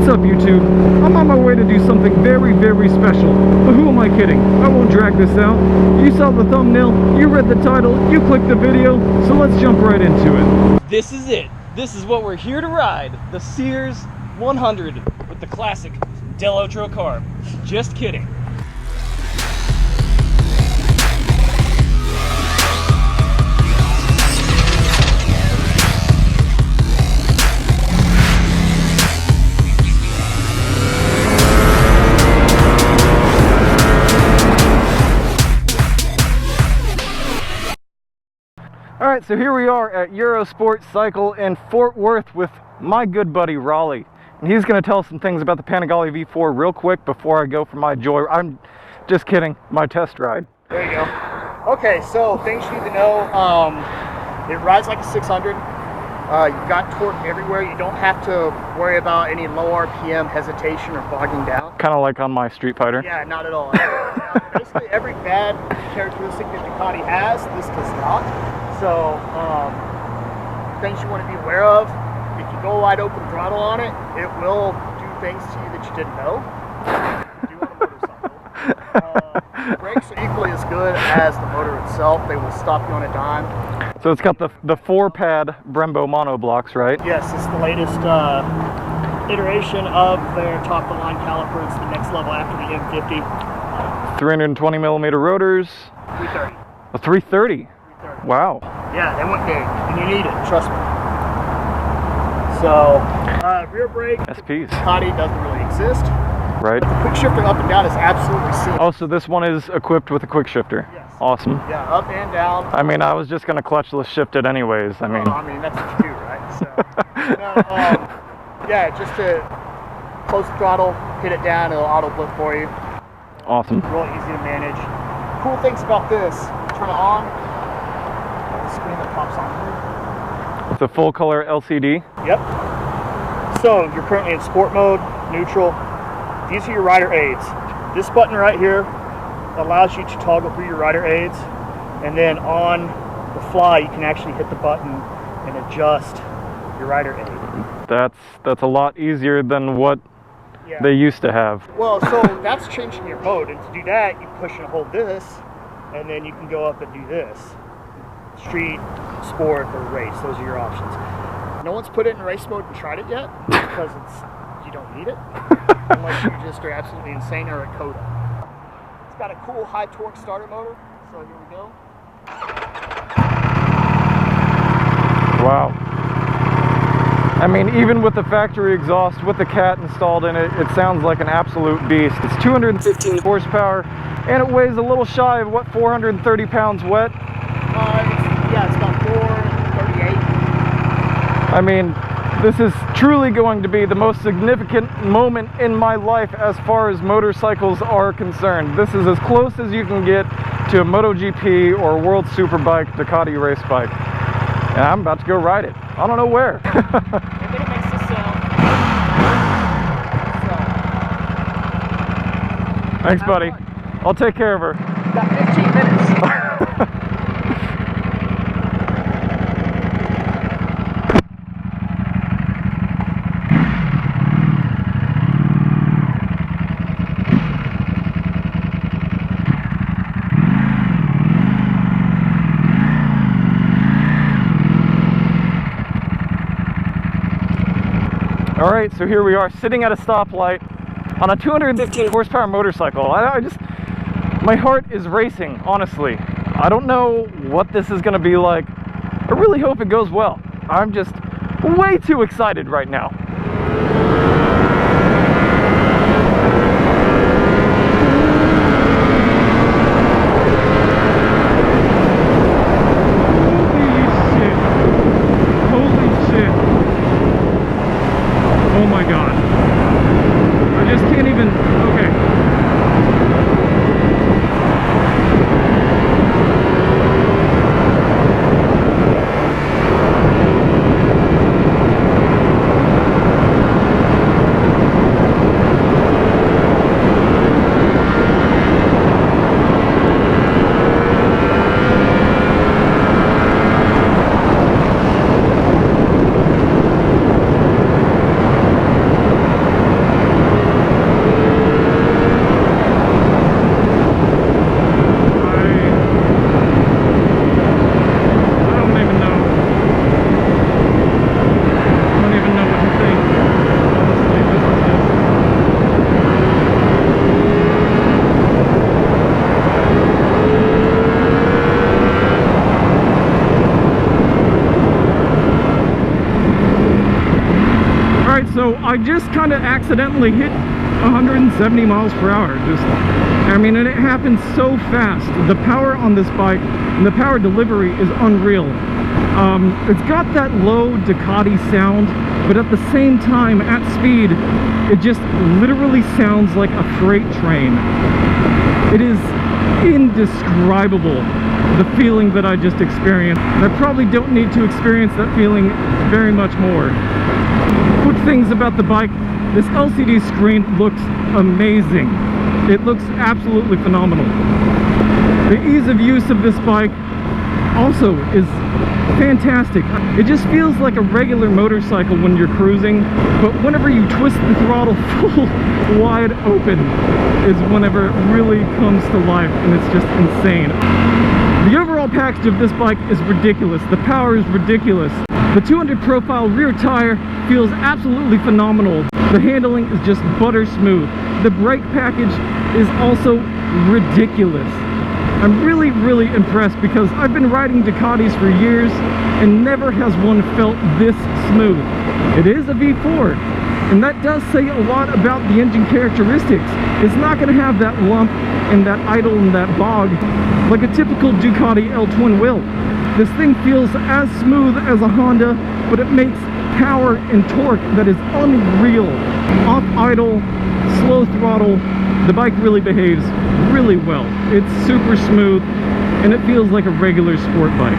What's up, YouTube? I'm on my way to do something very, very special. But who am I kidding? I won't drag this out. You saw the thumbnail, you read the title, you clicked the video, so let's jump right into it. This is it. This is what we're here to ride. The Sears 100 with the classic Del Otro carb. Just kidding. Alright, so here we are at Eurosport Cycle in Fort Worth with my good buddy Raleigh. And he's going to tell us some things about the Panigale V4 real quick before I go for my I'm just kidding, my test ride. There you go. Okay, so things you need to know. It rides like a 600. You've got torque everywhere. You don't have to worry about any low RPM hesitation or bogging down. Kind of like on my Street Fighter. Yeah, not at all. Basically every bad characteristic that Ducati has, this does not. So, things you want to be aware of, if you go wide open throttle on it, it will do things to you that you didn't know. Do on a motorcycle. The brakes are equally as good as the motor itself. They will stop you on a dime. So it's got the 4-pad Brembo monoblocks, right? Yes, it's the latest iteration of their top-of-the-line caliper. It's the next level after the M50. 320 millimeter rotors. 330. A 330. Wow. Yeah, they went big, and you need it, trust me. So, rear brake, SPs. Ducati doesn't really exist. Right. But the quick shifter up and down is absolutely seamless. Oh, so this one is equipped with a quick shifter. Yes. Awesome. Yeah, up and down. I mean, I was just going to clutchless shift it anyways. I mean, that's what you do, right? So, yeah, just to close the throttle, hit it down, it'll auto blip for you. Awesome. Really easy to manage. Cool things about this, turn it on. Screen that pops on here. It's a full color LCD. Yep. So you're currently in sport mode, neutral. These are your rider aids. This button right here allows you to toggle through your rider aids, and then on the fly you can actually hit the button and adjust your rider aid. That's a lot easier than what they used to have. Well, so that's changing your mode, and to do that you push and hold this, and then you can go up and do this. Street, sport, or race. Those are your options. No one's put it in race mode and tried it yet because you don't need it unless you just are absolutely insane or a Coda. It's got a cool high torque starter motor. So here we go. Wow. I mean, even with the factory exhaust with the cat installed in it, it sounds like an absolute beast. It's 215 horsepower and it weighs a little shy of what, 430 pounds wet? Yeah, it's about 438. I mean, this is truly going to be the most significant moment in my life as far as motorcycles are concerned. This is as close as you can get to a MotoGP or World Superbike Ducati race bike. And I'm about to go ride it. I don't know where. I think it makes the sound. Thanks, buddy. I'll take care of her. Got 15 minutes. All right, so here we are sitting at a stoplight on a 215 horsepower motorcycle. My heart is racing, honestly. I don't know what this is gonna be like. I really hope it goes well. I'm just way too excited right now. just kind of accidentally hit 170 miles per hour. I mean, and it happens so fast. The power on this bike and the power delivery is unreal. It's got that low Ducati sound, but at the same time, at speed, it just literally sounds like a freight train. It is indescribable, the feeling that I just experienced. And I probably don't need to experience that feeling very much more. Quick things about the bike. This LCD screen looks amazing. It looks absolutely phenomenal. The ease of use of this bike also is fantastic. It just feels like a regular motorcycle when you're cruising, but whenever you twist the throttle full wide open is whenever it really comes to life, and it's just insane. The overall package of this bike is ridiculous. The power is ridiculous. The 200 profile rear tire feels absolutely phenomenal. The handling is just butter smooth. The brake package is also ridiculous. I'm really, really impressed because I've been riding Ducatis for years and never has one felt this smooth. It is a V4, and that does say a lot about the engine characteristics. It's not going to have that lump and that idle and that bog like a typical Ducati L twin will. This thing feels as smooth as a Honda, but it makes power and torque that is unreal. Off idle, slow throttle, the bike really behaves really well. It's super smooth and it feels like a regular sport bike.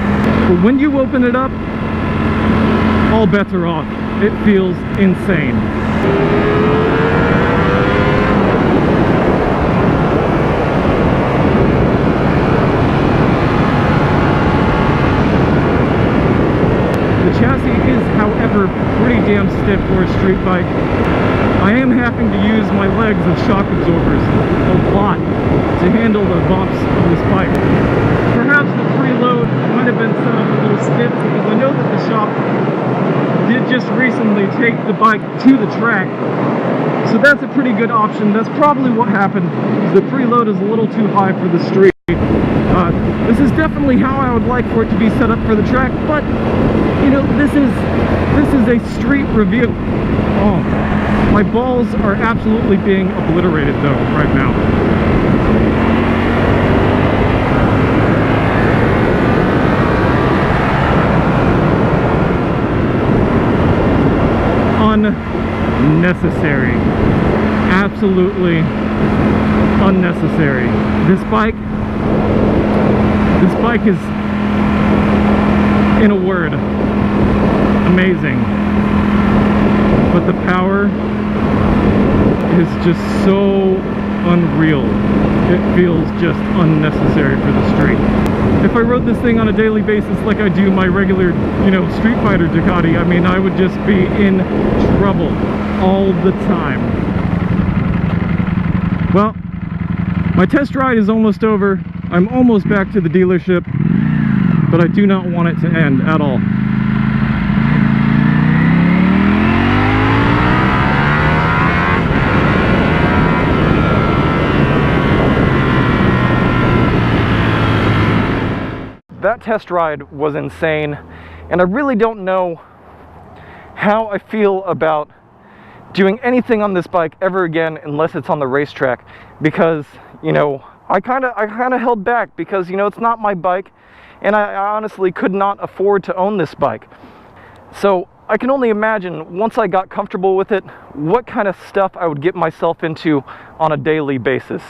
But when you open it up, all bets are off. It feels insane. The chassis is, however, pretty damn stiff for a street bike. I am having to use my legs as shock absorbers a lot to handle the bumps of this bike. Perhaps the preload might have been set up a little stiff because I know that the shop did just recently take the bike to the track. So that's a pretty good option. That's probably what happened. The preload is a little too high for the street. This is definitely how I would like for it to be set up for the track, but you know, this is a street review. Oh, my balls are absolutely being obliterated though right now. Unnecessary. Absolutely unnecessary. This bike is, in a word, amazing. But the power is just so unreal. It feels just unnecessary for the street. If I rode this thing on a daily basis like I do my regular, you know, Street Fighter Ducati, I mean, I would just be in trouble all the time. Well, my test ride is almost over. I'm almost back to the dealership, but I do not want it to end at all. That test ride was insane, and I really don't know how I feel about doing anything on this bike ever again unless it's on the racetrack, because, you know, I kind of held back because, you know, it's not my bike, and I honestly could not afford to own this bike. So I can only imagine, once I got comfortable with it, what kind of stuff I would get myself into on a daily basis.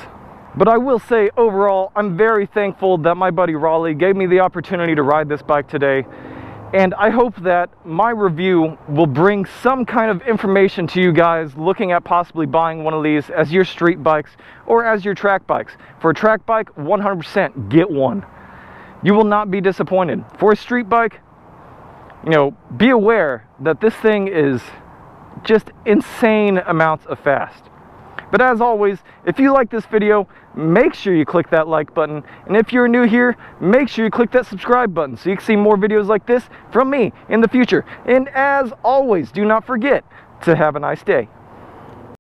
But I will say, overall, I'm very thankful that my buddy Raleigh gave me the opportunity to ride this bike today. And I hope that my review will bring some kind of information to you guys looking at possibly buying one of these as your street bikes or as your track bikes. For a track bike, 100% get one. You will not be disappointed. For a street bike, you know, be aware that this thing is just insane amounts of fast. But as always, if you like this video, make sure you click that like button. And if you're new here, make sure you click that subscribe button so you can see more videos like this from me in the future. And as always, do not forget to have a nice day.